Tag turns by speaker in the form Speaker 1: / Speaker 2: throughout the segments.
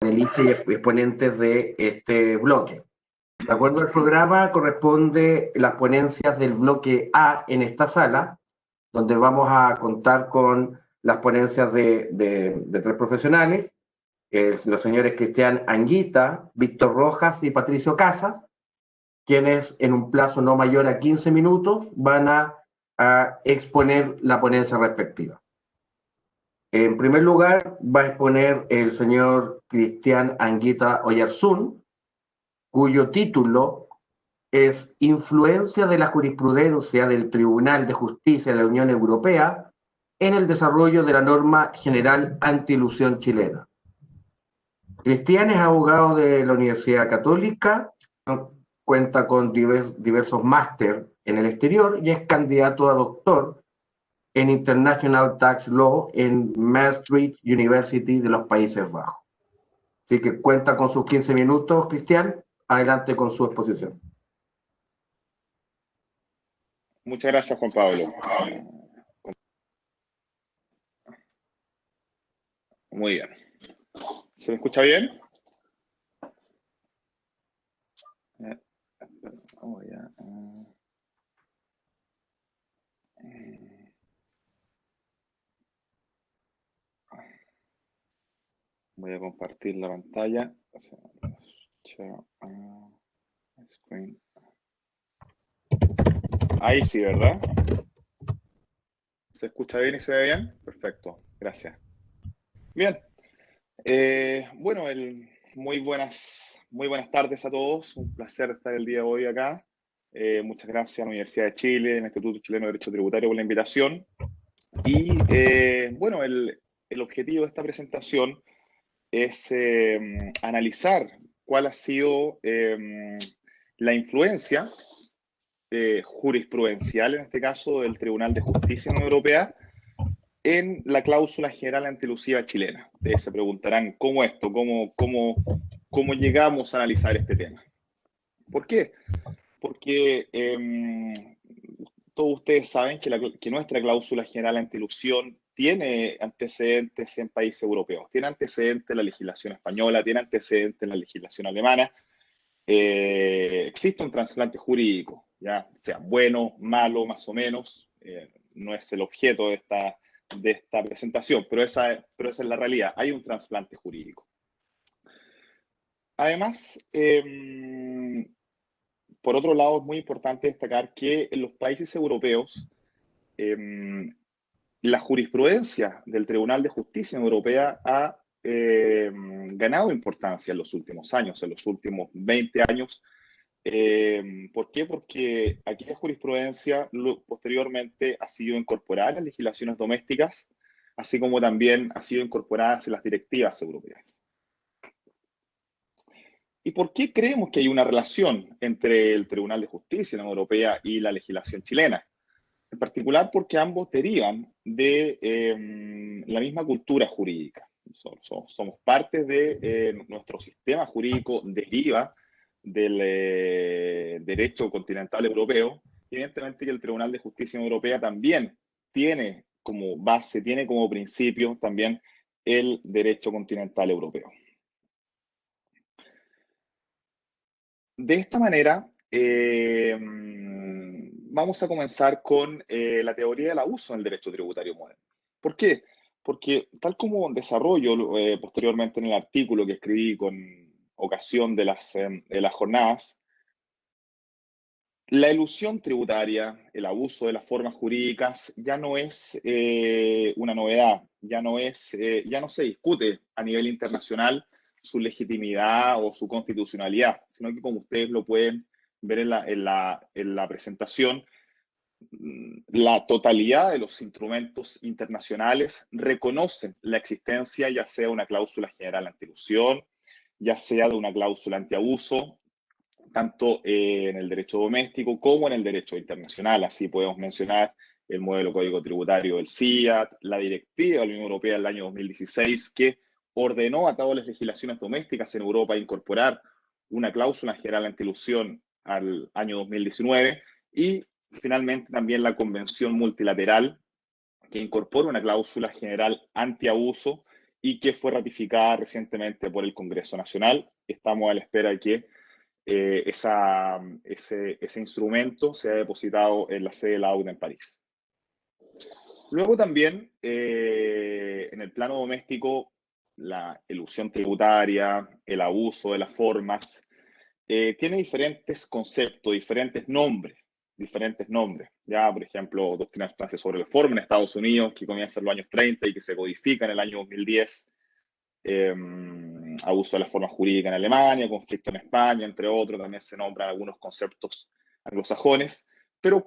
Speaker 1: panelistas y exponentes de este bloque. De acuerdo al programa, corresponde las ponencias del bloque A en esta sala, donde vamos a contar con las ponencias de tres profesionales, los señores Cristian Anguita, Víctor Rojas y Patricio Casas, quienes en un plazo no mayor a 15 minutos van a exponer la ponencia respectiva. En primer lugar, va a exponer el señor Cristian Anguita Oyarzún, cuyo título es Influencia de la jurisprudencia del Tribunal de Justicia de la Unión Europea en el desarrollo de la norma general antielusión chilena. Cristian es abogado de la Universidad Católica, cuenta con diversos máster en el exterior y es candidato a doctor en International Tax Law en Maastricht University de los Países Bajos. Así que cuenta con sus 15 minutos, Cristian. Adelante con su exposición.
Speaker 2: Muchas gracias, Juan Pablo. Muy bien. ¿Se me escucha bien? Voy a compartir la pantalla. Ahí sí, ¿verdad? ¿Se escucha bien y se ve bien? Perfecto, gracias. Bien. Bueno, muy buenas tardes a todos. Un placer estar el día de hoy acá. Muchas gracias a la Universidad de Chile, al Instituto Chileno de Derecho Tributario por la invitación. Y bueno, el objetivo de esta presentación es analizar cuál ha sido la influencia jurisprudencial, en este caso del Tribunal de Justicia de la Unión Europea, en la cláusula general antielusiva chilena. Ustedes se preguntarán, ¿cómo esto? ¿Cómo llegamos a analizar este tema? ¿Por qué? Porque todos ustedes saben que nuestra cláusula general antielusión tiene antecedentes en países europeos, tiene antecedentes en la legislación española, tiene antecedentes en la legislación alemana. Existe un trasplante jurídico, ya sea bueno, malo, más o menos, no es el objeto de esta presentación, pero esa es la realidad, hay un trasplante jurídico. Además, por otro lado, es muy importante destacar que en los países europeos, la jurisprudencia del Tribunal de Justicia Europea ha ganado importancia en los últimos años, en los últimos 20 años. ¿Por qué? Porque aquella jurisprudencia posteriormente ha sido incorporada en las legislaciones domésticas, así como también ha sido incorporada en las directivas europeas. ¿Y por qué creemos que hay una relación entre el Tribunal de Justicia de la Unión Europea y la legislación chilena? En particular porque ambos derivan de la misma cultura jurídica. Somos parte de nuestro sistema jurídico, deriva del derecho continental europeo. Evidentemente que el Tribunal de Justicia Europea también tiene como base, tiene como principio también el derecho continental europeo. De esta manera, vamos a comenzar con la teoría del abuso en el derecho tributario moderno. ¿Por qué? Porque tal como desarrollo posteriormente en el artículo que escribí con ocasión de las jornadas, la elusión tributaria, el abuso de las formas jurídicas ya no es una novedad, ya no se discute a nivel internacional su legitimidad o su constitucionalidad, sino que como ustedes lo pueden ver en la presentación, la totalidad de los instrumentos internacionales reconocen la existencia ya sea de una cláusula general antielusión, ya sea de una cláusula antiabuso, tanto en el derecho doméstico como en el derecho internacional. Así podemos mencionar el modelo código tributario del CIAT, la directiva de la Unión Europea del año 2016 que ordenó a todas las legislaciones domésticas en Europa incorporar una cláusula general antielusión al año 2019 y finalmente también la Convención Multilateral que incorpora una cláusula general antiabuso y que fue ratificada recientemente por el Congreso Nacional. Estamos a la espera de que ese instrumento sea depositado en la sede de la ONU en París. Luego también, en el plano doméstico, la elusión tributaria, el abuso de las formas, tiene diferentes conceptos, diferentes nombres. Ya, por ejemplo, doctrina de sustancias sobre la forma en Estados Unidos, que comienza en los años 30 y que se codifica en el año 2010. Abuso de la forma jurídica en Alemania, conflicto en España, entre otros. También se nombran algunos conceptos anglosajones. Pero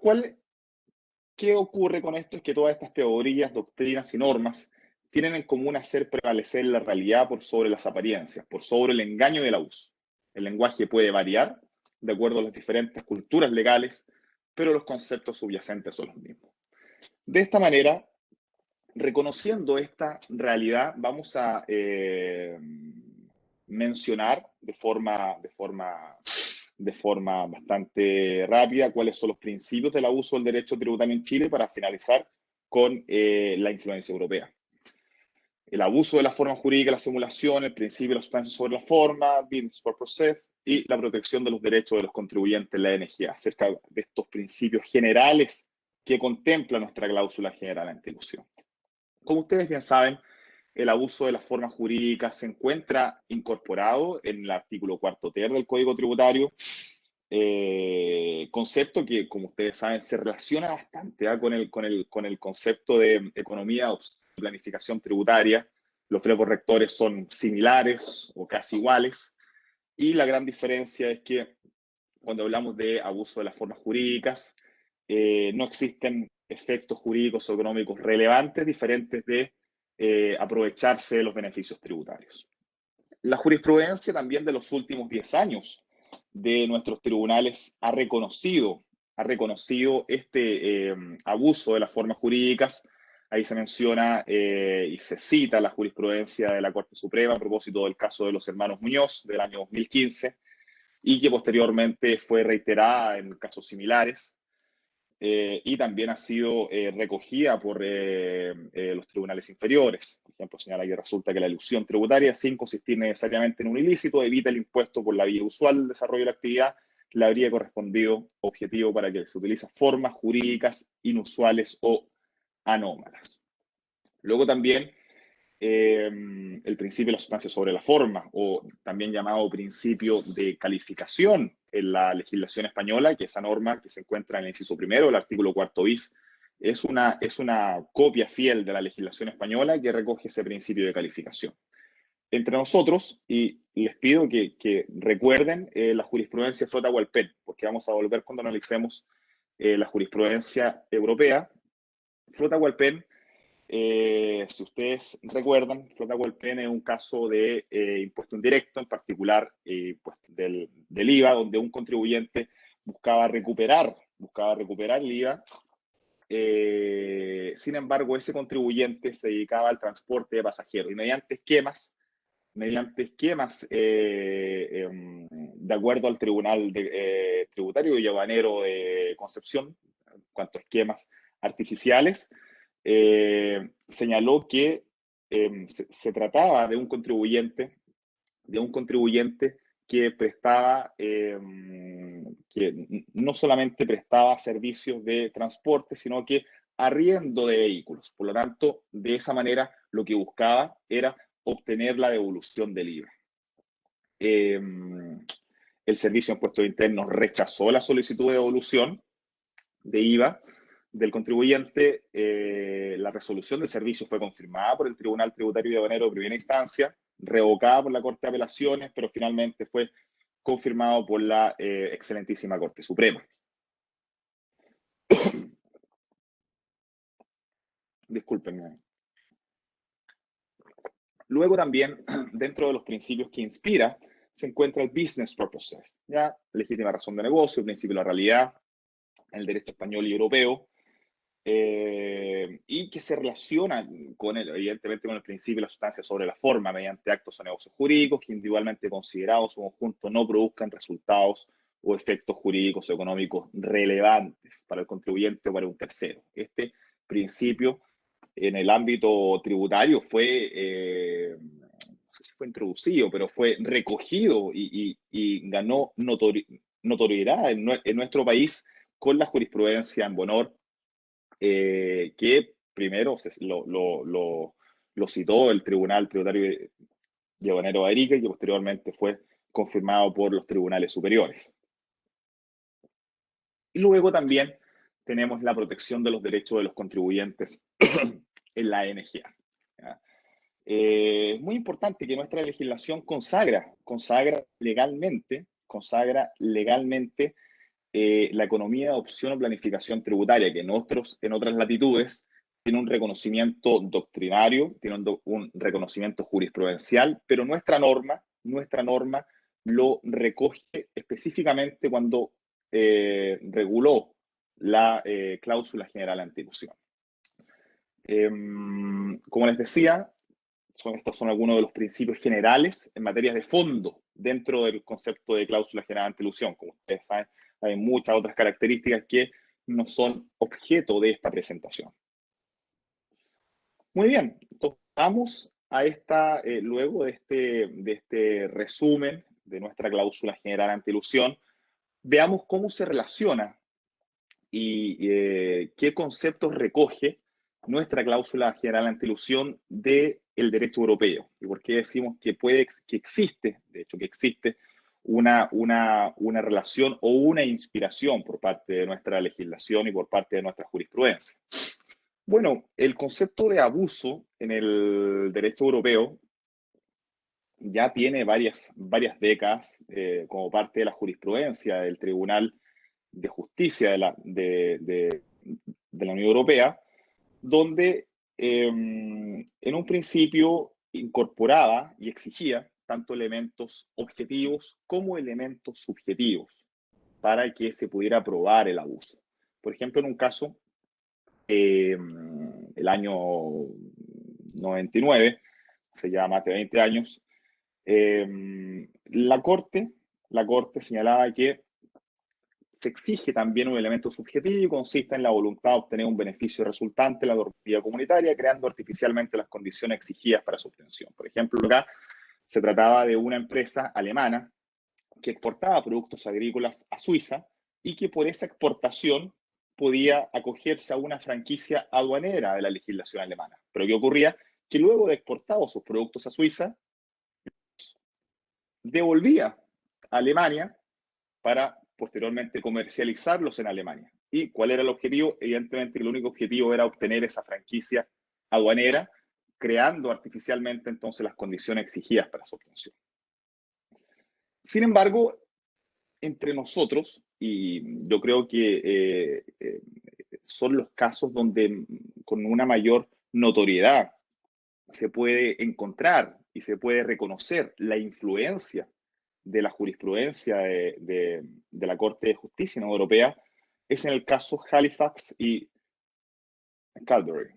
Speaker 2: ¿qué ocurre con esto? Es que todas estas teorías, doctrinas y normas tienen en común hacer prevalecer la realidad por sobre las apariencias, por sobre el engaño y el abuso. El lenguaje puede variar de acuerdo a las diferentes culturas legales, pero los conceptos subyacentes son los mismos. De esta manera, reconociendo esta realidad, vamos a mencionar de forma bastante rápida cuáles son los principios del abuso del derecho tributario en Chile para finalizar con la influencia europea. El abuso de la forma jurídica, la simulación, el principio de la sustancia sobre la forma, business for process, y la protección de los derechos de los contribuyentes, la NGA, acerca de estos principios generales que contempla nuestra cláusula general anti-elusión. Como ustedes bien saben, el abuso de las formas jurídicas se encuentra incorporado en el artículo 4 ter del Código Tributario, concepto que, como ustedes saben, se relaciona bastante con el concepto de economía o planificación tributaria. Los flecos rectores son similares o casi iguales, y la gran diferencia es que cuando hablamos de abuso de las formas jurídicas, no existen efectos jurídicos o económicos relevantes diferentes de aprovecharse de los beneficios tributarios. La jurisprudencia también de los últimos 10 años de nuestros tribunales ha reconocido este abuso de las formas jurídicas. Ahí se menciona y se cita la jurisprudencia de la Corte Suprema a propósito del caso de los hermanos Muñoz del año 2015, y que posteriormente fue reiterada en casos similares. Y también ha sido recogida por los tribunales inferiores. Por ejemplo, señala que resulta que la elusión tributaria, sin consistir necesariamente en un ilícito, evita el impuesto por la vía usual del desarrollo de la actividad, le habría correspondido objetivo para que se utilicen formas jurídicas inusuales o anómalas. Luego también el principio de la sustancia sobre la forma, o también llamado principio de calificación en la legislación española, que esa norma que se encuentra en el inciso primero, el artículo 4 bis, es una copia fiel de la legislación española que recoge ese principio de calificación. Entre nosotros, y les pido que recuerden la jurisprudencia Flota-Walpen, porque vamos a volver cuando analicemos la jurisprudencia europea. Flota-Walpen, si ustedes recuerdan, Flota-Walpen es un caso de impuesto indirecto, en particular pues del IVA, donde un contribuyente buscaba recuperar el IVA. Sin embargo, ese contribuyente se dedicaba al transporte de pasajeros y mediante esquemas de acuerdo al Tribunal Tributario y Aduanero de Concepción, en cuanto a esquemas artificiales, señaló que se trataba de un contribuyente que prestaba, que no solamente prestaba servicios de transporte, sino que arriendo de vehículos. Por lo tanto, de esa manera lo que buscaba era obtener la devolución del IVA. El Servicio de Impuestos Internos rechazó la solicitud de devolución de IVA del contribuyente. La resolución del servicio fue confirmada por el Tribunal Tributario y Aduanero de primera instancia, revocada por la Corte de Apelaciones, pero finalmente fue confirmado por la excelentísima Corte Suprema. Discúlpenme. Luego también, dentro de los principios que inspira, se encuentra el business purpose, ya legítima razón de negocio, principio de la realidad, en el derecho español y europeo, y que se relaciona evidentemente con el principio de la sustancia sobre la forma mediante actos o negocios jurídicos que individualmente considerados su conjunto no produzcan resultados o efectos jurídicos o económicos relevantes para el contribuyente o para un tercero. Este principio en el ámbito tributario fue, no sé si fue introducido, pero fue recogido y ganó notoriedad en nuestro país con la jurisprudencia en Bonor, que primero lo citó el Tribunal Tributario de Aduanero de Arica y que posteriormente fue confirmado por los tribunales superiores. Y luego también tenemos la protección de los derechos de los contribuyentes en la NGA. Es muy importante que nuestra legislación consagra legalmente la economía de opción o planificación tributaria, que en otras latitudes tiene un reconocimiento doctrinario, tiene un reconocimiento jurisprudencial, pero nuestra norma lo recoge específicamente cuando reguló la cláusula general anti-elusión. Como les decía, estos son algunos de los principios generales en materias de fondo dentro del concepto de cláusula general anti-elusión. Como ustedes saben, hay muchas otras características que no son objeto de esta presentación. Muy bien, entonces vamos a luego de este resumen de nuestra cláusula general anti-elusión, veamos cómo se relaciona y qué conceptos recoge nuestra cláusula general anti-elusión del derecho europeo. ¿Y por qué decimos que existe una relación o una inspiración por parte de nuestra legislación y por parte de nuestra jurisprudencia? Bueno, el concepto de abuso en el derecho europeo ya tiene varias décadas como parte de la jurisprudencia del Tribunal de Justicia de la Unión Europea, donde en un principio incorporaba y exigía tanto elementos objetivos como elementos subjetivos para que se pudiera probar el abuso. Por ejemplo, en un caso, el año 99, hace ya más de 20 años, la Corte señalaba que se exige también un elemento subjetivo y consiste en la voluntad de obtener un beneficio resultante de la normativa comunitaria, creando artificialmente las condiciones exigidas para su obtención. Por ejemplo, acá se trataba de una empresa alemana que exportaba productos agrícolas a Suiza y que por esa exportación podía acogerse a una franquicia aduanera de la legislación alemana. Pero ¿qué ocurría? Que luego de exportados sus productos a Suiza, devolvía a Alemania para posteriormente comercializarlos en Alemania. ¿Y cuál era el objetivo? Evidentemente el único objetivo era obtener esa franquicia aduanera, creando artificialmente entonces las condiciones exigidas para su obtención. Sin embargo, entre nosotros, y yo creo que son los casos donde con una mayor notoriedad se puede encontrar y se puede reconocer la influencia de la jurisprudencia de la Corte de Justicia Europea, es en el caso Halifax y Calderwood.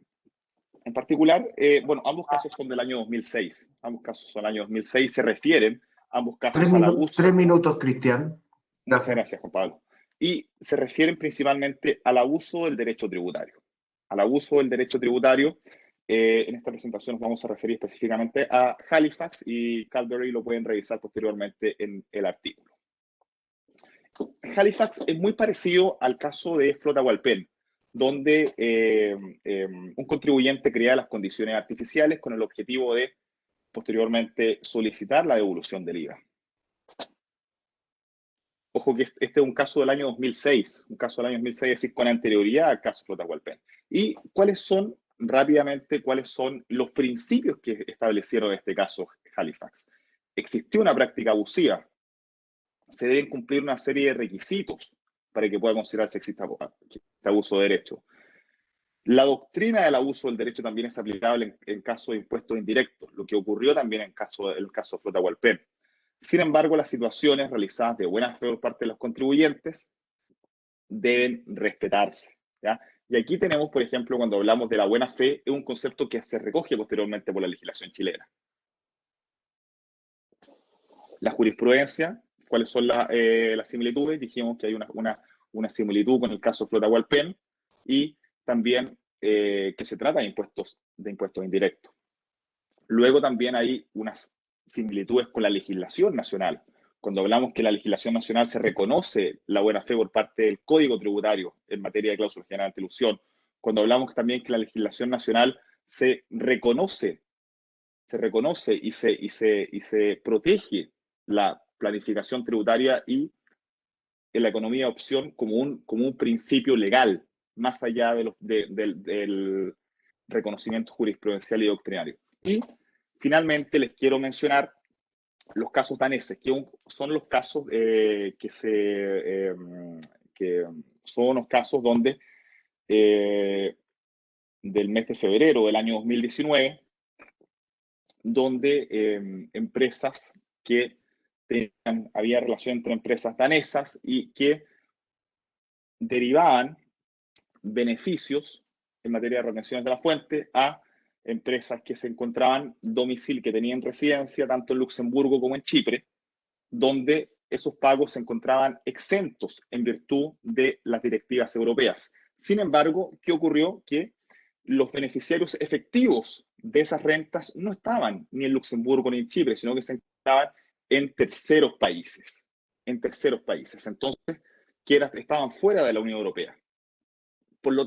Speaker 2: En particular, bueno, ambos casos son del año 2006. Ambos casos son del año 2006, se refieren ambos casos al abuso.
Speaker 1: 3 minutos, Cristian.
Speaker 2: Muchas gracias, Juan Pablo. Y se refieren principalmente al abuso del derecho tributario. Al abuso del derecho tributario, en esta presentación nos vamos a referir específicamente a Halifax y Calderwood, lo pueden revisar posteriormente en el artículo. Halifax es muy parecido al caso de Flota-Walpen, donde un contribuyente crea las condiciones artificiales con el objetivo de posteriormente solicitar la devolución del IVA. Ojo que este es un caso del año 2006, es decir, con anterioridad al caso Flota-Walpen. ¿Y cuáles son los principios que establecieron en este caso Halifax? Existió una práctica abusiva. Se deben cumplir una serie de requisitos para que pueda considerarse existe abuso de derecho. La doctrina del abuso del derecho también es aplicable en caso de impuestos indirectos, lo que ocurrió también en el caso Flota-Walpen. Sin embargo, las situaciones realizadas de buena fe por parte de los contribuyentes deben respetarse, ¿ya? Y aquí tenemos, por ejemplo, cuando hablamos de la buena fe, es un concepto que se recoge posteriormente por la legislación chilena. La jurisprudencia, ¿cuáles son las similitudes? Dijimos que hay una similitud con el caso Flota-Walpen y también que se trata de impuestos indirectos. Luego también hay unas similitudes con la legislación nacional. Cuando hablamos que la legislación nacional se reconoce la buena fe por parte del Código Tributario en materia de cláusula general de antielusión, cuando hablamos también que la legislación nacional se reconoce y se protege la planificación tributaria y en la economía de opción como un principio legal, más allá del reconocimiento jurisprudencial y doctrinario. Y finalmente les quiero mencionar los casos daneses, que son los casos que son unos casos donde del mes de febrero del año 2019, donde empresas que había relación entre empresas danesas y que derivaban beneficios en materia de retenciones de la fuente a empresas que se encontraban que tenían residencia tanto en Luxemburgo como en Chipre, donde esos pagos se encontraban exentos en virtud de las directivas europeas. Sin embargo, ¿qué ocurrió? Que los beneficiarios efectivos de esas rentas no estaban ni en Luxemburgo ni en Chipre, sino que se encontraban en terceros países. Entonces, estaban fuera de la Unión Europea. Por lo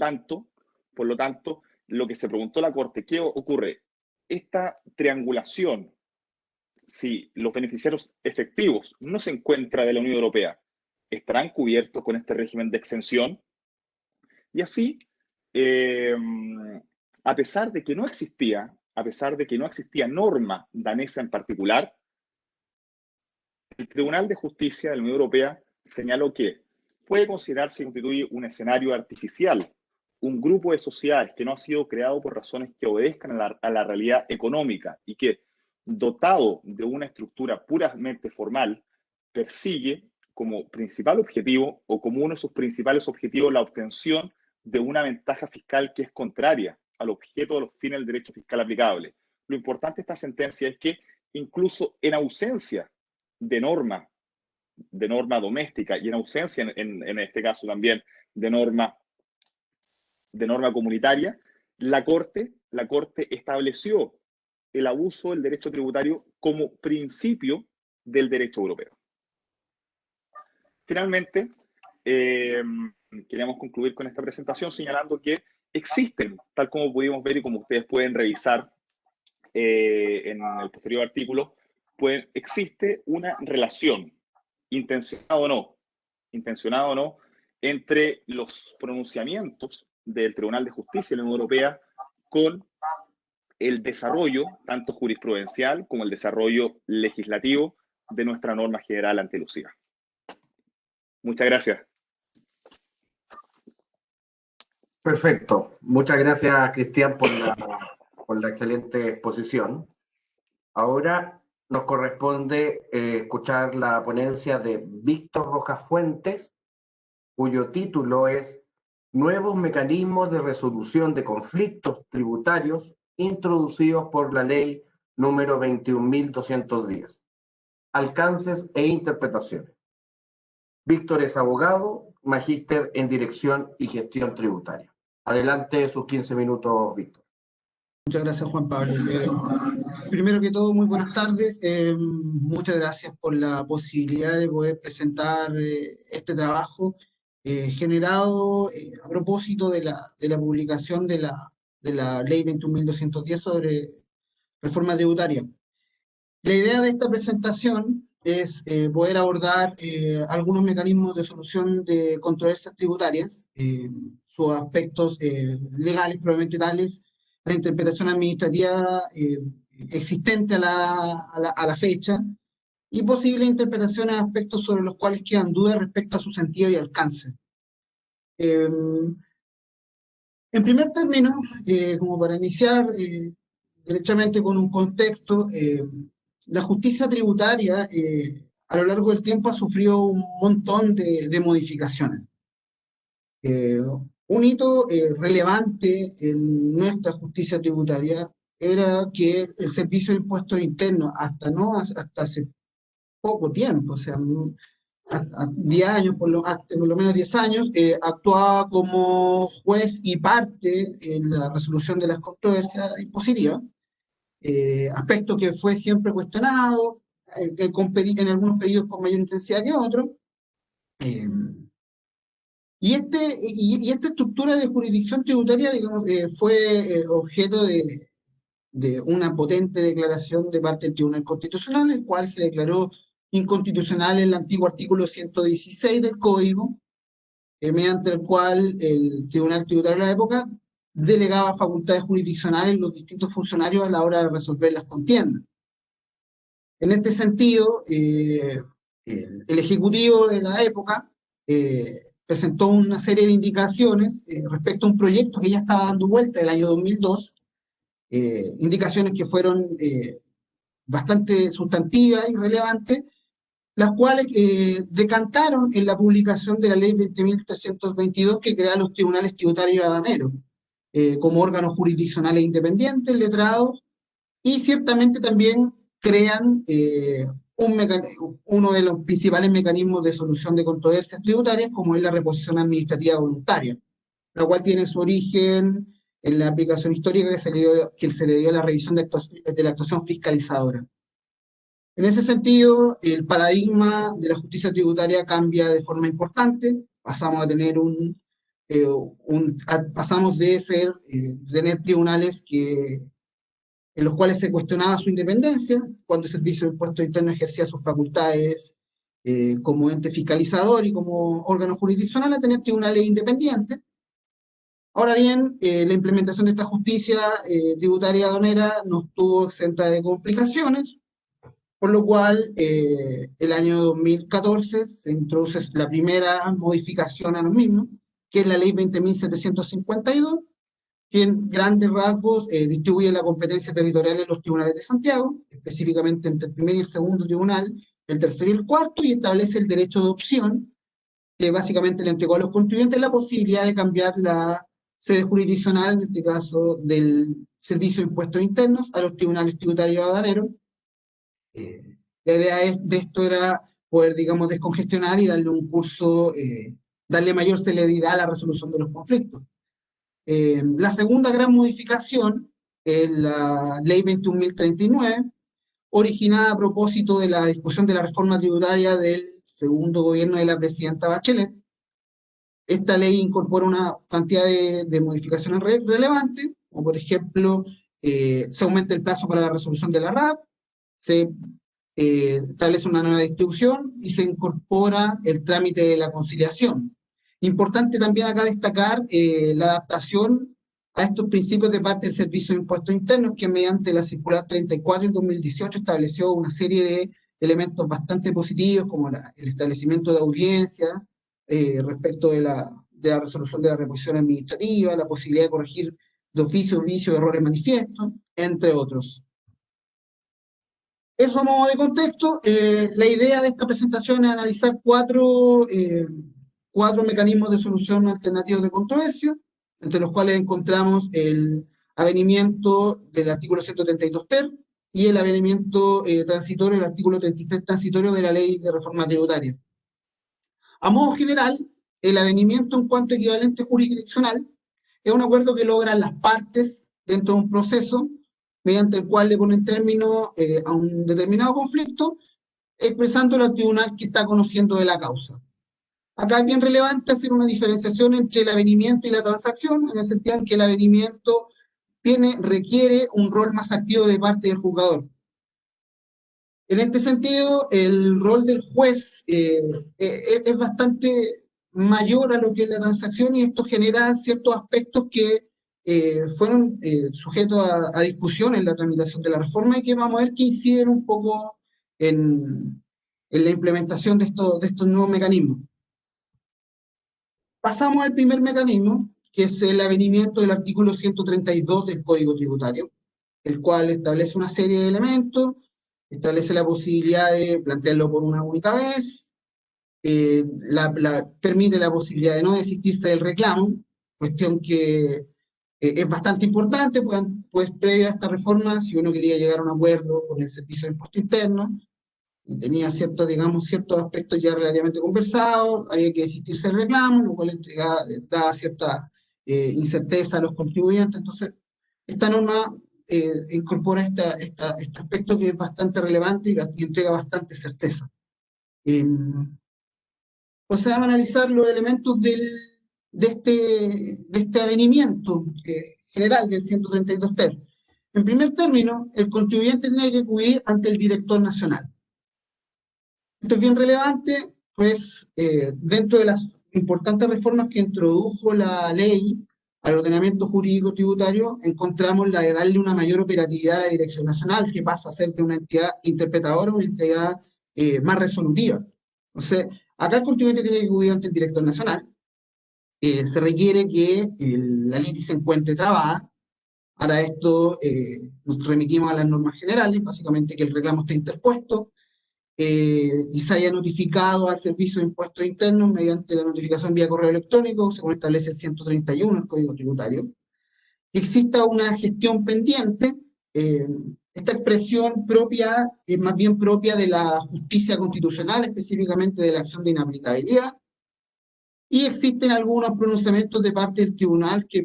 Speaker 2: tanto, lo que se preguntó la Corte, ¿qué ocurre? Esta triangulación, si los beneficiarios efectivos no se encuentran de la Unión Europea, ¿estarán cubiertos con este régimen de exención? Y así, a pesar de que no existía norma danesa en particular, el Tribunal de Justicia de la Unión Europea señaló que puede considerarse que constituye un escenario artificial, un grupo de sociedades que no ha sido creado por razones que obedezcan a la realidad económica y que, dotado de una estructura puramente formal, persigue como principal objetivo o como uno de sus principales objetivos la obtención de una ventaja fiscal que es contraria al objeto de los fines del derecho fiscal aplicable. Lo importante de esta sentencia es que incluso en ausencia de norma doméstica y en ausencia, en este caso también, de norma comunitaria, la Corte estableció el abuso del derecho tributario como principio del derecho europeo. Finalmente, queríamos concluir con esta presentación señalando que existen, tal como pudimos ver y como ustedes pueden revisar en el posterior artículo, existe una relación, intencionada o no, entre los pronunciamientos del Tribunal de Justicia de la Unión Europea con el desarrollo, tanto jurisprudencial como el desarrollo legislativo de nuestra norma general antielusiva. Muchas gracias.
Speaker 1: Perfecto. Muchas gracias, Cristian, por la excelente exposición. Ahora nos corresponde escuchar la ponencia de Víctor Rojas Fuentes, cuyo título es Nuevos mecanismos de resolución de conflictos tributarios introducidos por la ley número 21.210. Alcances e interpretaciones. Víctor es abogado, magíster en Dirección y Gestión Tributaria. Adelante sus 15 minutos, Víctor.
Speaker 3: Muchas gracias, Juan Pablo. Primero que todo, muy buenas tardes. Muchas gracias por la posibilidad de poder presentar este trabajo generado a propósito de la publicación de la Ley 21.210 sobre reforma tributaria. La idea de esta presentación es poder abordar algunos mecanismos de solución de controversias tributarias, sus aspectos legales probablemente tales, la interpretación administrativa existente a la fecha y posibles interpretaciones de aspectos sobre los cuales quedan dudas respecto a su sentido y alcance. En primer término, como para iniciar derechamente con un contexto, la justicia tributaria a lo largo del tiempo ha sufrido un montón de modificaciones. Un hito relevante en nuestra justicia tributaria era que el Servicio de Impuestos Internos, hasta hace poco tiempo, o sea, hasta 10 años, hasta por lo menos 10 años, actuaba como juez y parte en la resolución de las controversias impositivas, aspecto que fue siempre cuestionado, en algunos periodos con mayor intensidad que otros. Eh, y esta estructura de jurisdicción tributaria, digamos, fue objeto de una potente declaración de parte del Tribunal Constitucional, el cual se declaró inconstitucional el antiguo artículo 116 del Código, mediante el cual el Tribunal Tributario de la época delegaba facultades jurisdiccionales a los distintos funcionarios a la hora de resolver las contiendas. En este sentido, el Ejecutivo de la época presentó una serie de indicaciones respecto a un proyecto que ya estaba dando vuelta el año 2002, indicaciones que fueron bastante sustantivas y relevantes, las cuales decantaron en la publicación de la Ley 20.322 que crea los tribunales tributarios aduaneros como órganos jurisdiccionales independientes, letrados, y ciertamente también crean uno de los principales mecanismos de solución de controversias tributarias, como es la reposición administrativa voluntaria, la cual tiene su origen en la aplicación histórica que se le dio a la revisión de la actuación fiscalizadora. En ese sentido, el paradigma de la justicia tributaria cambia de forma importante. Pasamos a tener pasamos de tener tribunales en los cuales se cuestionaba su independencia, cuando el Servicio de Impuestos Internos ejercía sus facultades como ente fiscalizador y como órgano jurisdiccional, a tener tribunales independientes. Ahora bien, la implementación de esta justicia tributaria aduanera no estuvo exenta de complicaciones, por lo cual el año 2014 se introduce la primera modificación a lo mismo, que es la Ley 20.752, que en grandes rasgos distribuye la competencia territorial en los tribunales de Santiago, específicamente entre el primer y el segundo tribunal, el tercero y el cuarto, y establece el derecho de opción, que básicamente le entregó a los contribuyentes la posibilidad de cambiar la sede jurisdiccional, en este caso del Servicio de Impuestos Internos, a los tribunales tributarios aduaneros. La idea de esto era poder, digamos, descongestionar y darle un curso, darle mayor celeridad a la resolución de los conflictos. La segunda gran modificación es la Ley 21.039, originada a propósito de la discusión de la reforma tributaria del segundo gobierno de la presidenta Bachelet. Esta ley incorpora una cantidad de modificaciones relevantes, como por ejemplo, se aumenta el plazo para la resolución de la RAP, se establece una nueva distribución y se incorpora el trámite de la conciliación. Importante también acá destacar la adaptación a estos principios de parte del Servicio de Impuestos Internos, que mediante la circular 34 del 2018 estableció una serie de elementos bastante positivos, como el establecimiento de audiencia respecto de la resolución de la reposición administrativa, la posibilidad de corregir de oficio o vicio de errores manifiestos, entre otros. Eso a modo de contexto. La idea de esta presentación es analizar cuatro mecanismos de solución alternativos de controversia, entre los cuales encontramos el avenimiento del artículo 132 ter y el avenimiento transitorio del artículo 33 transitorio de la Ley de Reforma Tributaria. A modo general, el avenimiento en cuanto a equivalente jurisdiccional es un acuerdo que logran las partes dentro de un proceso mediante el cual le ponen término a un determinado conflicto, expresándolo al tribunal que está conociendo de la causa. Acá es bien relevante hacer una diferenciación entre el avenimiento y la transacción, en el sentido en que el avenimiento requiere un rol más activo de parte del juzgador. En este sentido, el rol del juez es bastante mayor a lo que es la transacción, y esto genera ciertos aspectos que fueron sujetos a discusión en la tramitación de la reforma y que vamos a ver que inciden un poco en la implementación de estos nuevos mecanismos. Pasamos al primer mecanismo, que es el avenimiento del artículo 132 del Código Tributario, el cual establece una serie de elementos, establece la posibilidad de plantearlo por una única vez, permite la posibilidad de no desistirse del reclamo, cuestión que es bastante importante, pues previa a esta reforma, si uno quería llegar a un acuerdo con el Servicio de Impuestos Internos, tenía ciertos aspectos ya relativamente conversados, había que desistirse del reclamo, lo cual daba cierta incerteza a los contribuyentes. Entonces, esta norma incorpora este aspecto que es bastante relevante y entrega bastante certeza. Procedamos a analizar los elementos de este avenimiento general del 132 ter. En primer término, el contribuyente tiene que acudir ante el director nacional. Esto es bien relevante, pues dentro de las importantes reformas que introdujo la ley al ordenamiento jurídico tributario, encontramos la de darle una mayor operatividad a la Dirección Nacional, que pasa a ser de una entidad interpretadora a una entidad más resolutiva. Entonces, acá el contribuyente tiene que acudir ante el director nacional. Se requiere que la litis se encuentre trabada. Para esto nos remitimos a las normas generales, básicamente que el reclamo esté interpuesto y se haya notificado al Servicio de Impuestos Internos mediante la notificación vía correo electrónico, según establece el 131 del Código Tributario. Que exista una gestión pendiente. Esta expresión propia es más bien propia de la justicia constitucional, específicamente de la acción de inaplicabilidad. Y existen algunos pronunciamientos de parte del tribunal que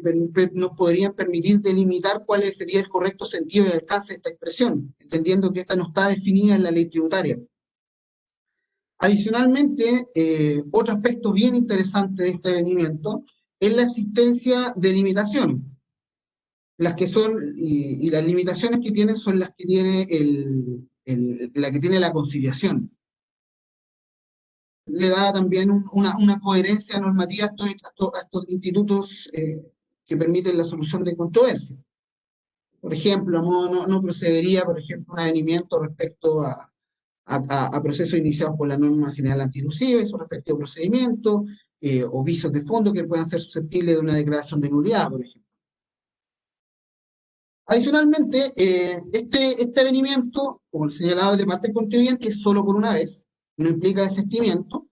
Speaker 3: nos podrían permitir delimitar cuál sería el correcto sentido y alcance de esta expresión, entendiendo que esta no está definida en la ley tributaria. Adicionalmente, otro aspecto bien interesante de este avenimiento es la existencia de limitaciones. Las que son, y las limitaciones que tienen son las que tiene la que tiene la conciliación. Le da también una coherencia normativa a estos institutos que permiten la solución de controversias. Por ejemplo, no procedería, por ejemplo, un avenimiento respecto a procesos iniciados por la norma general antilusiva y su respectivo procedimiento, o vicios de fondo que puedan ser susceptibles de una declaración de nulidad, por ejemplo. Adicionalmente, este avenimiento, como el señalado de parte del contribuyente, es solo por una vez, no implica desistimiento.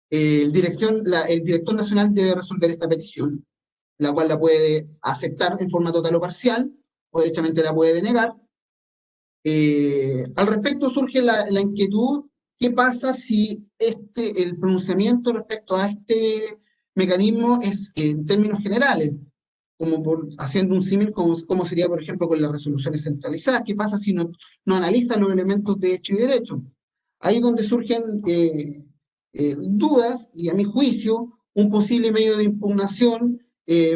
Speaker 3: El director nacional debe resolver esta petición, la cual la puede aceptar en forma total o parcial, o derechamente la puede denegar. Al respecto surge la inquietud, ¿qué pasa si el pronunciamiento respecto a este mecanismo es en términos generales? Haciendo un símil como sería, por ejemplo, con las resoluciones centralizadas. ¿Qué pasa si no analiza los elementos de hecho y derecho? Ahí es donde surgen dudas, y a mi juicio, un posible medio de impugnación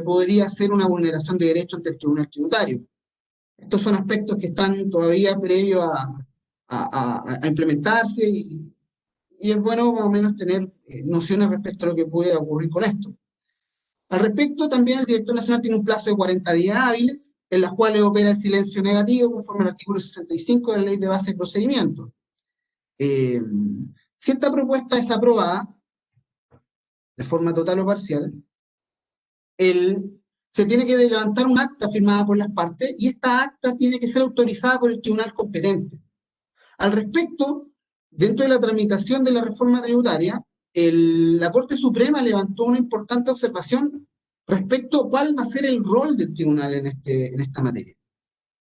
Speaker 3: podría ser una vulneración de derecho ante el Tribunal Tributario. Estos son aspectos que están todavía previos a implementarse, y es bueno más o menos tener nociones respecto a lo que puede ocurrir con esto. Al respecto, también el director nacional tiene un plazo de 40 días hábiles, en las cuales opera el silencio negativo, conforme al artículo 65 de la Ley de Base de Procedimiento. Si esta propuesta es aprobada, de forma total o parcial, se tiene que levantar un acta firmada por las partes, y esta acta tiene que ser autorizada por el tribunal competente. Al respecto, dentro de la tramitación de la reforma tributaria, la Corte Suprema levantó una importante observación respecto a cuál va a ser el rol del tribunal en esta materia.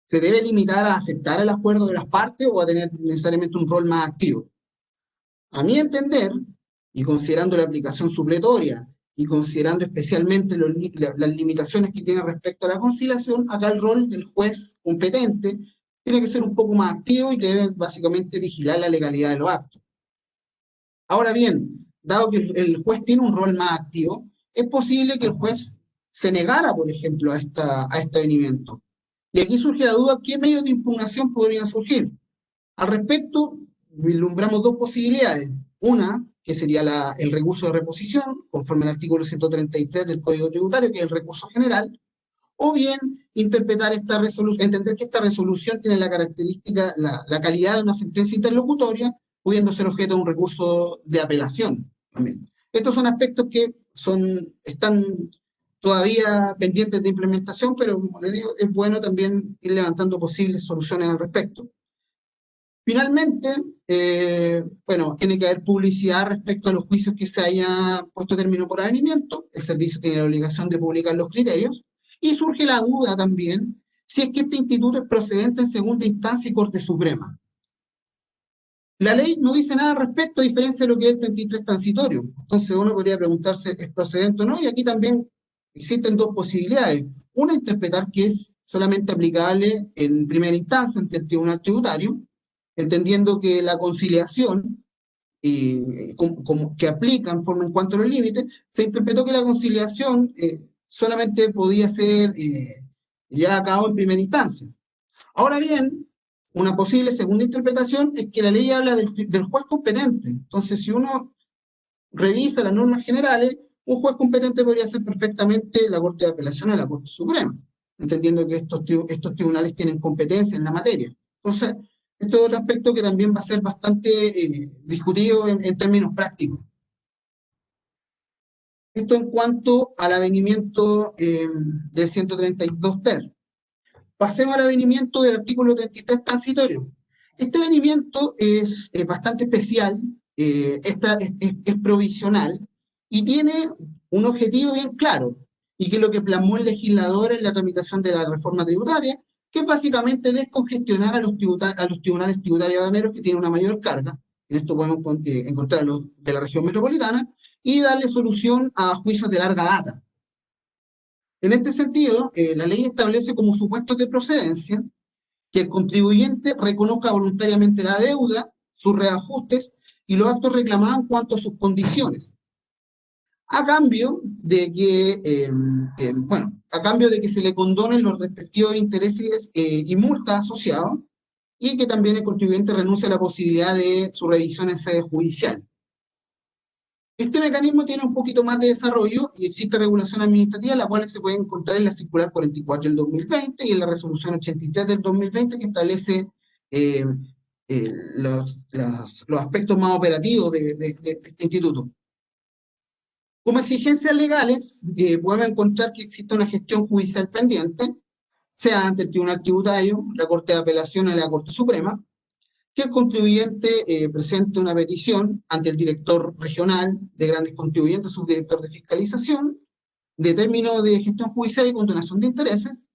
Speaker 3: ¿Se debe limitar a aceptar el acuerdo de las partes o a tener necesariamente un rol más activo? A mi entender, y considerando la aplicación supletoria y considerando especialmente las limitaciones que tiene respecto a la conciliación, acá el rol del juez competente tiene que ser un poco más activo y debe básicamente vigilar la legalidad de los actos. Ahora bien, dado que el juez tiene un rol más activo, es posible que el juez se negara, por ejemplo, a este avenimiento. Y aquí surge la duda, ¿qué medios de impugnación podrían surgir? Al respecto, vislumbramos dos posibilidades. Una, que sería el recurso de reposición, conforme al artículo 133 del Código Tributario, que es el recurso general, o bien interpretar esta resolución, entender que esta resolución tiene la característica, la calidad de una sentencia interlocutoria, pudiendo ser objeto de un recurso de apelación también. Estos son aspectos que están todavía pendientes de implementación, pero como les digo, es bueno también ir levantando posibles soluciones al respecto. Finalmente, tiene que haber publicidad respecto a los juicios que se haya puesto término por avenimiento. El servicio tiene la obligación de publicar los criterios, y surge la duda también si es que este instituto es procedente en segunda instancia y Corte Suprema. La ley no dice nada al respecto, a diferencia de lo que es el 33 transitorio. Entonces uno podría preguntarse, ¿es procedente o no? Y aquí también existen dos posibilidades. Una, interpretar que es solamente aplicable en primera instancia ante el Tribunal Tributario, entendiendo que la conciliación que aplica en forma en cuanto a los límites, se interpretó que la conciliación solamente podía ser llevada a cabo en primera instancia. Ahora bien, una posible segunda interpretación es que la ley habla del juez competente. Entonces, si uno revisa las normas generales, un juez competente podría ser perfectamente la Corte de Apelación o la Corte Suprema, entendiendo que estos tribunales tienen competencia en la materia. Entonces, esto es otro aspecto que también va a ser bastante discutido en términos prácticos. Esto en cuanto al avenimiento del 132 ter. Pasemos al avenimiento del artículo 33 transitorio. Este avenimiento es bastante especial, es provisional y tiene un objetivo bien claro, y que es lo que plasmó el legislador en la tramitación de la reforma tributaria, que es básicamente descongestionar a los tribunales tributarios aduaneros que tienen una mayor carga, en esto podemos encontrar los de la región metropolitana, y darle solución a juicios de larga data. En este sentido, la ley establece como supuestos de procedencia que el contribuyente reconozca voluntariamente la deuda, sus reajustes y los actos reclamados en cuanto a sus condiciones, a cambio de que se le condonen los respectivos intereses y multas asociados, y que también el contribuyente renuncie a la posibilidad de su revisión en sede judicial. Este mecanismo tiene un poquito más de desarrollo y existe regulación administrativa, la cual se puede encontrar en la circular 44 del 2020 y en la resolución 83 del 2020, que establece los aspectos más operativos de este instituto. Como exigencias legales, podemos encontrar que existe una gestión judicial pendiente, sea ante el Tribunal Tributario, la Corte de Apelación o la Corte Suprema, que el contribuyente presente una petición ante el director regional de grandes contribuyentes, subdirector de fiscalización, de término de gestión judicial y condonación de intereses,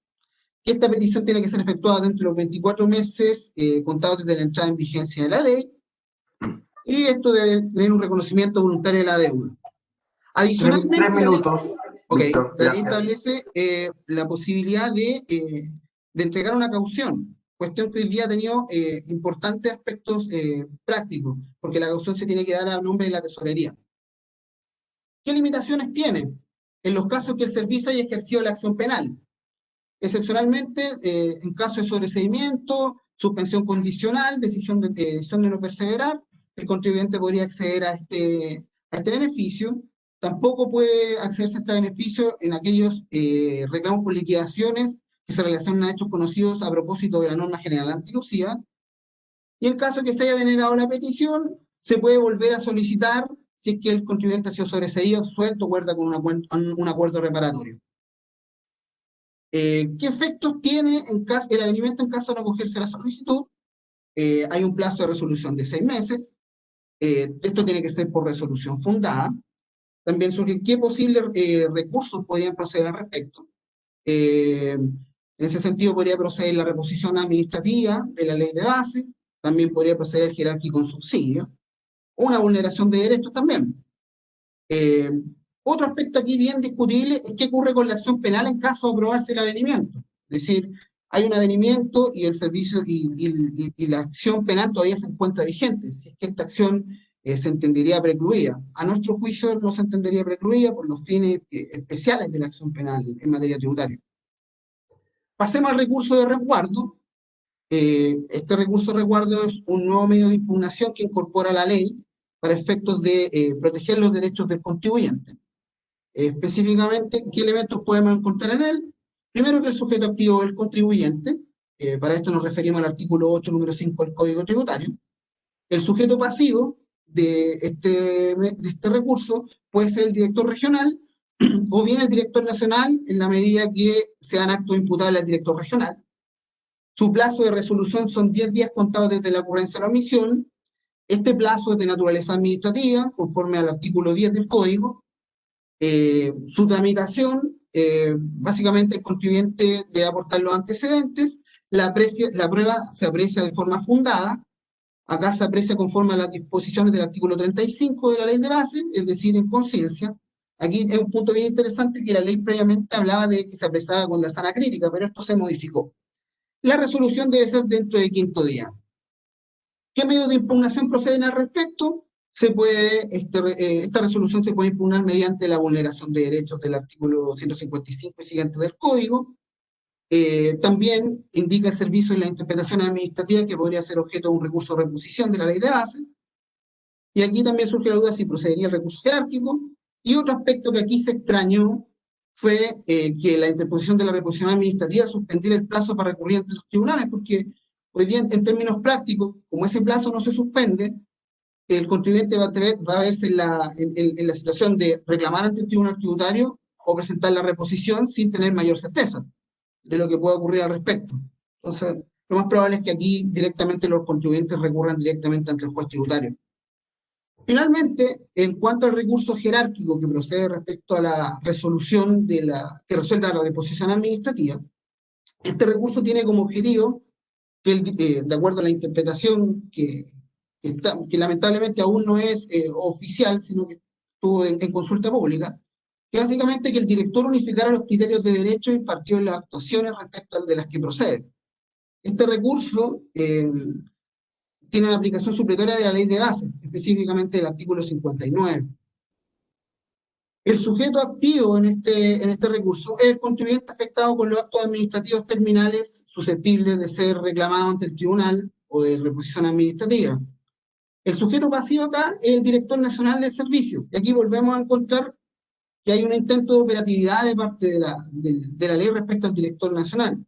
Speaker 3: que esta petición tiene que ser efectuada dentro de los 24 meses contados desde la entrada en vigencia de la ley, y esto debe tener un reconocimiento voluntario de la deuda. Adicionalmente,
Speaker 1: 3 minutos.
Speaker 3: La ley establece la posibilidad de entregar una caución, cuestión que hoy día ha tenido importantes aspectos prácticos, porque la caución se tiene que dar a nombre de la tesorería. ¿Qué limitaciones tiene? En los casos que el servicio haya ejercido la acción penal. Excepcionalmente, en caso de sobreseimiento, suspensión condicional, decisión de no perseverar, el contribuyente podría acceder a este beneficio. Tampoco puede accederse a este beneficio en aquellos reclamos por liquidaciones que se relacionan a hechos conocidos a propósito de la norma general antielusiva. Y en caso que se haya denegado la petición, se puede volver a solicitar si es que el contribuyente ha sido sobreseído, suelto o guarda con un acuerdo reparatorio. ¿Qué efectos tiene el avenimiento en caso de no acogerse a la solicitud? Hay un plazo de resolución de 6 meses. Esto tiene que ser por resolución fundada. También surge qué posibles recursos podrían proceder al respecto. En ese sentido podría proceder la reposición administrativa de la ley de base, también podría proceder el jerárquico en subsidio, o una vulneración de derechos también. Otro aspecto aquí bien discutible es qué ocurre con la acción penal en caso de aprobarse el avenimiento. Es decir, hay un avenimiento y el servicio y la acción penal todavía se encuentra vigente. Si es que esta acción se entendería precluida. A nuestro juicio no se entendería precluida por los fines especiales de la acción penal en materia tributaria. Pasemos al recurso de resguardo. Este recurso de resguardo es un nuevo medio de impugnación que incorpora la ley para efectos de proteger los derechos del contribuyente. Específicamente, ¿qué elementos podemos encontrar en él? Primero, que el sujeto activo es el contribuyente. Para esto nos referimos al artículo 8, número 5 del Código Tributario. El sujeto pasivo de este recurso puede ser el director regional o bien el director nacional, en la medida que sean actos imputables al director regional. Su plazo de resolución son 10 días contados desde la ocurrencia de la omisión. Este plazo es de naturaleza administrativa, conforme al artículo 10 del Código. Su tramitación, básicamente el contribuyente debe aportar los antecedentes, la prueba se aprecia de forma fundada, Acá se aprecia conforme a las disposiciones del artículo 35 de la ley de base, es decir, en conciencia. Aquí es un punto bien interesante que la ley previamente hablaba de que se apreciaba con la sana crítica, pero esto se modificó. La resolución debe ser dentro del 5.º día. ¿Qué medios de impugnación proceden al respecto? Esta resolución se puede impugnar mediante la vulneración de derechos del artículo 155 y siguiente del Código. También indica el servicio de la interpretación administrativa que podría ser objeto de un recurso de reposición de la ley de base. Y aquí también surge la duda si procedería el recurso jerárquico. Y otro aspecto que aquí se extrañó fue que la interposición de la reposición administrativa suspendiera el plazo para recurrir ante los tribunales, porque hoy día, en términos prácticos, como ese plazo no se suspende, el contribuyente va a verse en la situación de reclamar ante el tribunal tributario o presentar la reposición sin tener mayor certeza de lo que pueda ocurrir al respecto. Entonces, lo más probable es que aquí directamente los contribuyentes recurran directamente ante el juez tributario. Finalmente, en cuanto al recurso jerárquico que procede respecto a la resolución que resuelva la reposición administrativa, este recurso tiene como objetivo que, de acuerdo a la interpretación que lamentablemente aún no es oficial, sino que estuvo en consulta pública, que básicamente que el director unificara los criterios de derecho impartidos en las actuaciones respecto de las que procede. Este recurso tiene una aplicación supletoria de la ley de base, específicamente del artículo 59. El sujeto activo en este recurso es el contribuyente afectado con los actos administrativos terminales susceptibles de ser reclamados ante el tribunal o de reposición administrativa. El sujeto pasivo acá es el director nacional del servicio, y aquí volvemos a encontrar que hay un intento de operatividad de parte de la ley respecto al director nacional.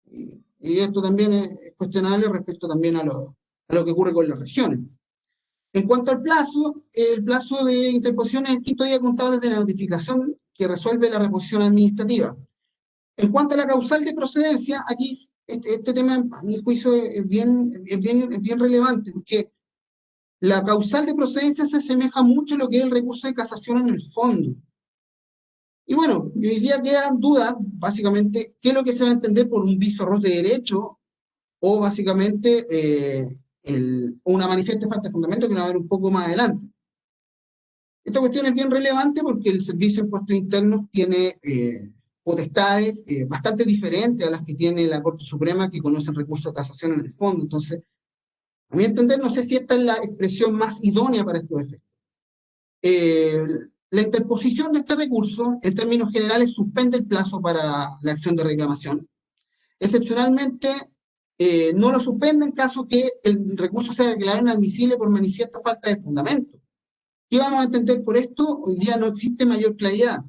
Speaker 3: Y esto también es cuestionable respecto también a lo que ocurre con las regiones. En cuanto al plazo, el plazo de interposición es el 5.º día contado desde la notificación que resuelve la reposición administrativa. En cuanto a la causal de procedencia, aquí este tema, a mi juicio, es bien relevante, porque la causal de procedencia se asemeja mucho a lo que es el recurso de casación en el fondo. Y bueno, hoy día quedan dudas, básicamente, qué es lo que se va a entender por un viso error de derecho o básicamente una manifiesta falta de fundamento que lo va a ver un poco más adelante. Esta cuestión es bien relevante porque el Servicio de Impuestos Internos tiene potestades bastante diferentes a las que tiene la Corte Suprema, que conoce el recurso de casación en el fondo. Entonces, a mi entender, no sé si esta es la expresión más idónea para estos efectos. La interposición de este recurso, en términos generales, suspende el plazo para la acción de reclamación. Excepcionalmente, no lo suspende en caso que el recurso sea declarado inadmisible por manifiesta falta de fundamento. ¿Qué vamos a entender por esto? Hoy día no existe mayor claridad.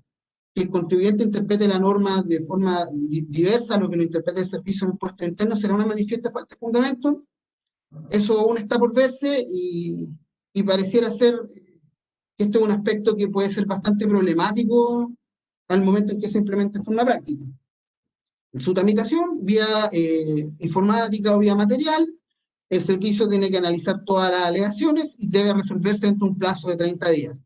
Speaker 3: Que el contribuyente interprete la norma de forma diversa a lo que lo interprete el Servicio de Impuestos Internos será una manifiesta falta de fundamento. Eso aún está por verse y pareciera ser que esto es un aspecto que puede ser bastante problemático al momento en que se implemente en forma práctica. En su tramitación, vía informática o vía material, el servicio tiene que analizar todas las alegaciones y debe resolverse dentro de un plazo de 30 días.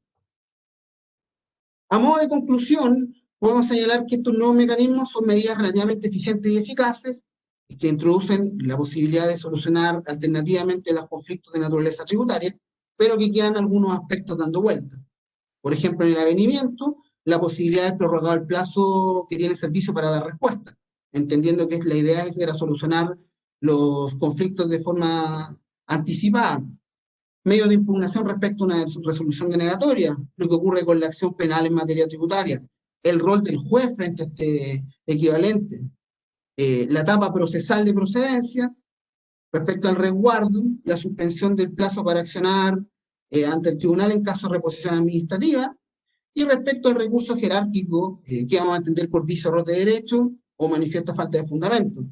Speaker 3: A modo de conclusión, podemos señalar que estos nuevos mecanismos son medidas relativamente eficientes y eficaces y que introducen la posibilidad de solucionar alternativamente los conflictos de naturaleza tributaria, pero que quedan algunos aspectos dando vuelta. Por ejemplo, en el avenimiento, la posibilidad de prorrogar el plazo que tiene el servicio para dar respuesta, entendiendo que la idea era solucionar los conflictos de forma anticipada. Medios de impugnación respecto a una resolución denegatoria, lo que ocurre con la acción penal en materia tributaria, el rol del juez frente a este equivalente, la etapa procesal de procedencia, respecto al resguardo, la suspensión del plazo para accionar ante el tribunal en caso de reposición administrativa, y respecto al recurso jerárquico, que vamos a entender por viso error de derecho o manifiesta falta de fundamento.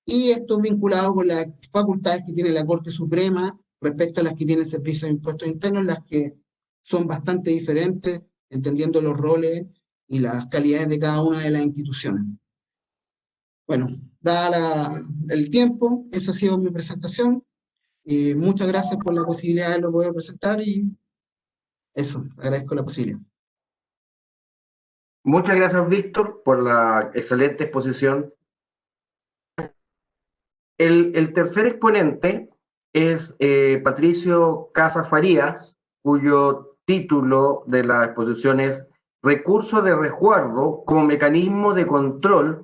Speaker 3: Y esto vinculado con las facultades que tiene la Corte Suprema respecto a las que tiene el Servicio de Impuestos Internos, las que son bastante diferentes, entendiendo los roles y las calidades de cada una de las instituciones. Bueno, dada el tiempo, esa ha sido mi presentación. Muchas gracias por la posibilidad de lo poder presentar y eso, agradezco la posibilidad.
Speaker 1: Muchas gracias, Víctor, por la excelente exposición. El tercer exponente es Patricio Casas Farías, cuyo título de la exposición es Recurso de resguardo como mecanismo de control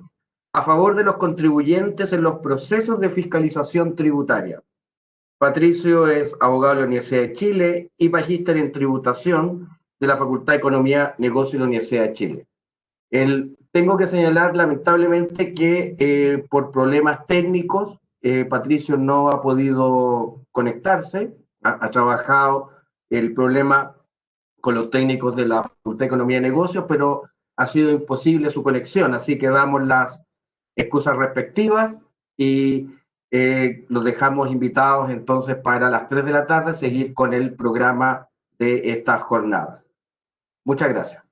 Speaker 1: a favor de los contribuyentes en los procesos de fiscalización tributaria. Patricio es abogado de la Universidad de Chile y magíster en tributación de la Facultad de Economía, Negocio de la Universidad de Chile. Tengo que señalar lamentablemente que por problemas técnicos Patricio no ha podido conectarse, ha trabajado el problema con los técnicos de la Facultad de Economía y Negocios, pero ha sido imposible su conexión, así que damos las excusas respectivas y los dejamos invitados entonces para las 3 de la tarde seguir con el programa de estas jornadas. Muchas gracias.